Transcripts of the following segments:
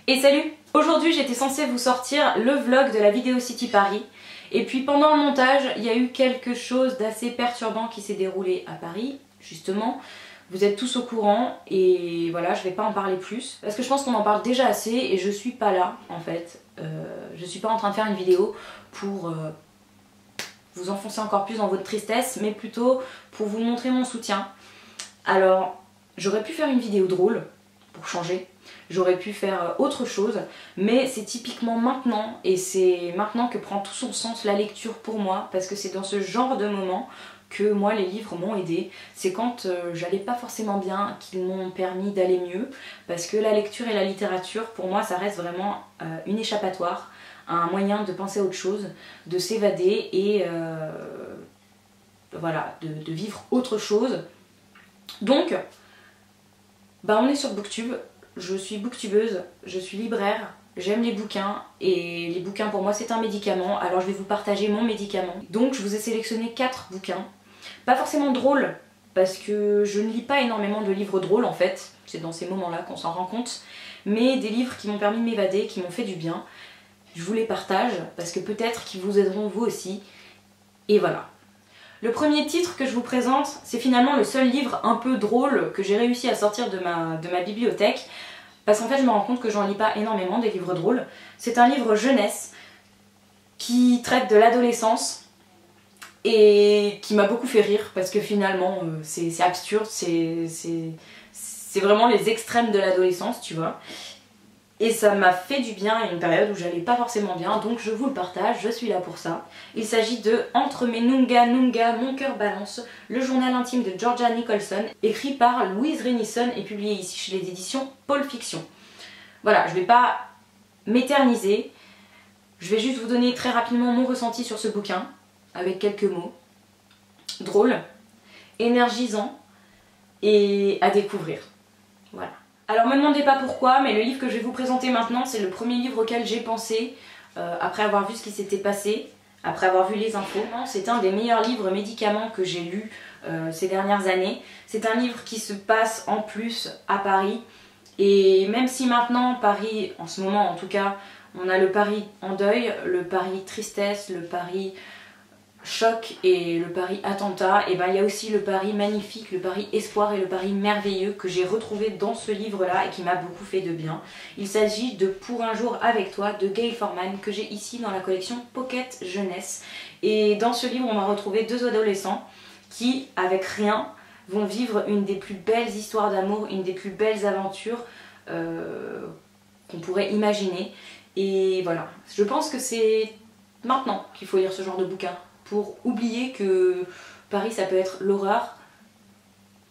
Et salut! Aujourd'hui j'étais censée vous sortir le vlog de la Video City Paris. Et puis pendant le montage, il y a eu quelque chose d'assez perturbant qui s'est déroulé à Paris, justement. Vous êtes tous au courant et voilà, je vais pas en parler plus. Parce que je pense qu'on en parle déjà assez et je suis pas là en fait. Je suis pas en train de faire une vidéo pour vous enfoncer encore plus dans votre tristesse, mais plutôt pour vous montrer mon soutien. Alors, j'aurais pu faire une vidéo drôle pour changer. J'aurais pu faire autre chose, mais c'est typiquement maintenant, et c'est maintenant que prend tout son sens la lecture pour moi, parce que c'est dans ce genre de moment que moi les livres m'ont aidé. C'est quand j'allais pas forcément bien qu'ils m'ont permis d'aller mieux, parce que la lecture et la littérature, pour moi, ça reste vraiment une échappatoire, un moyen de penser à autre chose, de s'évader et voilà, de vivre autre chose. Donc, bah on est sur Booktube. Je suis booktubeuse, je suis libraire, j'aime les bouquins et les bouquins pour moi c'est un médicament, alors je vais vous partager mon médicament. Donc je vous ai sélectionné 4 bouquins, pas forcément drôles parce que je ne lis pas énormément de livres drôles en fait, c'est dans ces moments-là qu'on s'en rend compte, mais des livres qui m'ont permis de m'évader, qui m'ont fait du bien. Je vous les partage parce que peut-être qu'ils vous aideront vous aussi, et voilà. Le premier titre que je vous présente, c'est finalement le seul livre un peu drôle que j'ai réussi à sortir de ma bibliothèque, parce qu'en fait je me rends compte que j'en lis pas énormément des livres drôles. C'est un livre jeunesse qui traite de l'adolescence et qui m'a beaucoup fait rire parce que finalement c'est absurde, c'est vraiment les extrêmes de l'adolescence, tu vois. Et ça m'a fait du bien à une période où j'allais pas forcément bien, donc je vous le partage, je suis là pour ça. Il s'agit de Entre mes Nunga Nunga, mon cœur balance, le journal intime de Georgia Nicholson, écrit par Louise Renison et publié ici chez les éditions Paul Fiction. Voilà, je vais pas m'éterniser, je vais juste vous donner très rapidement mon ressenti sur ce bouquin, avec quelques mots. Drôle, énergisant et à découvrir. Voilà. Alors me demandez pas pourquoi, mais le livre que je vais vous présenter maintenant, c'est le premier livre auquel j'ai pensé après avoir vu ce qui s'était passé, après avoir vu les infos. C'est un des meilleurs livres médicaments que j'ai lu ces dernières années. C'est un livre qui se passe en plus à Paris, et même si maintenant Paris, en ce moment en tout cas, on a le Paris en deuil, le Paris tristesse, le Paris choc et le Paris attentat, et ben il y a aussi le Paris magnifique, le Paris espoir et le Paris merveilleux que j'ai retrouvé dans ce livre là et qui m'a beaucoup fait de bien. Il s'agit de Pour un jour avec toi de Gail Forman, que j'ai ici dans la collection Pocket Jeunesse. Et dans ce livre on va retrouver deux adolescents qui, avec rien, vont vivre une des plus belles histoires d'amour, une des plus belles aventures qu'on pourrait imaginer. Et voilà, je pense que c'est maintenant qu'il faut lire ce genre de bouquin, pour oublier que Paris ça peut être l'horreur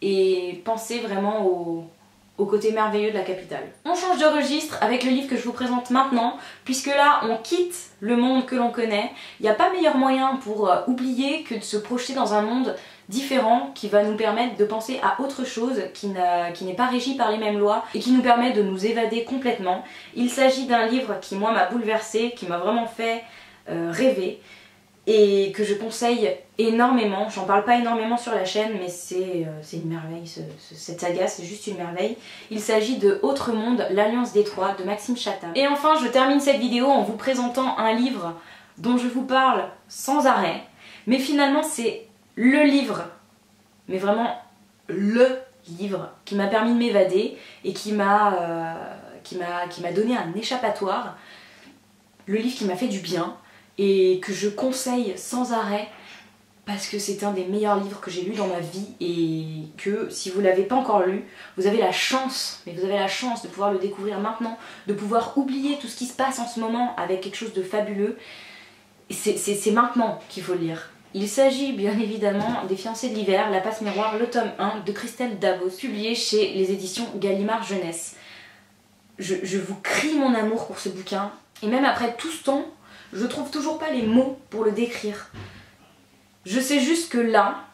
et penser vraiment au côté merveilleux de la capitale. On change de registre avec le livre que je vous présente maintenant, puisque là on quitte le monde que l'on connaît. Il n'y a pas meilleur moyen pour oublier que de se projeter dans un monde différent qui va nous permettre de penser à autre chose, qui n'est pas régi par les mêmes lois et qui nous permet de nous évader complètement. Il s'agit d'un livre qui moi m'a bouleversée, qui m'a vraiment fait rêver, et que je conseille énormément. J'en parle pas énormément sur la chaîne, mais c'est une merveille, cette saga, c'est juste une merveille. Il s'agit de Autre Monde, l'Alliance des Trois de Maxime Chatham. Et enfin, je termine cette vidéo en vous présentant un livre dont je vous parle sans arrêt, mais finalement c'est le livre, mais vraiment le livre qui m'a permis de m'évader et qui m'a donné un échappatoire, le livre qui m'a fait du bien et que je conseille sans arrêt parce que c'est un des meilleurs livres que j'ai lu dans ma vie, et que si vous ne l'avez pas encore lu, vous avez la chance, mais vous avez la chance de pouvoir le découvrir maintenant, de pouvoir oublier tout ce qui se passe en ce moment avec quelque chose de fabuleux. C'est maintenant qu'il faut le lire. Il s'agit bien évidemment des Fiancés de l'hiver, La Passe Miroir, le tome 1 de Christelle Davos, publié chez les éditions Gallimard Jeunesse. Je vous crie mon amour pour ce bouquin, et même après tout ce temps, je trouve toujours pas les mots pour le décrire. Je sais juste que là,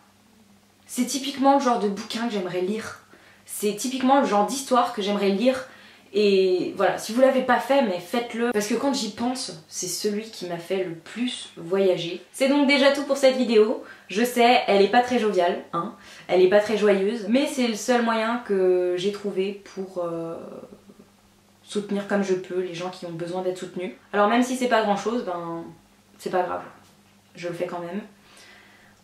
c'est typiquement le genre de bouquin que j'aimerais lire. C'est typiquement le genre d'histoire que j'aimerais lire. Et voilà, si vous l'avez pas fait, mais faites-le. Parce que quand j'y pense, c'est celui qui m'a fait le plus voyager. C'est donc déjà tout pour cette vidéo. Je sais, elle est pas très joviale, hein. Elle est pas très joyeuse. Mais c'est le seul moyen que j'ai trouvé pour soutenir comme je peux les gens qui ont besoin d'être soutenus. Alors même si c'est pas grand chose, ben c'est pas grave, je le fais quand même.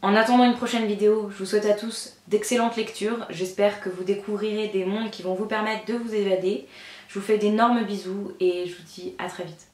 En attendant une prochaine vidéo, je vous souhaite à tous d'excellentes lectures. J'espère que vous découvrirez des mondes qui vont vous permettre de vous évader. Je vous fais d'énormes bisous et je vous dis à très vite.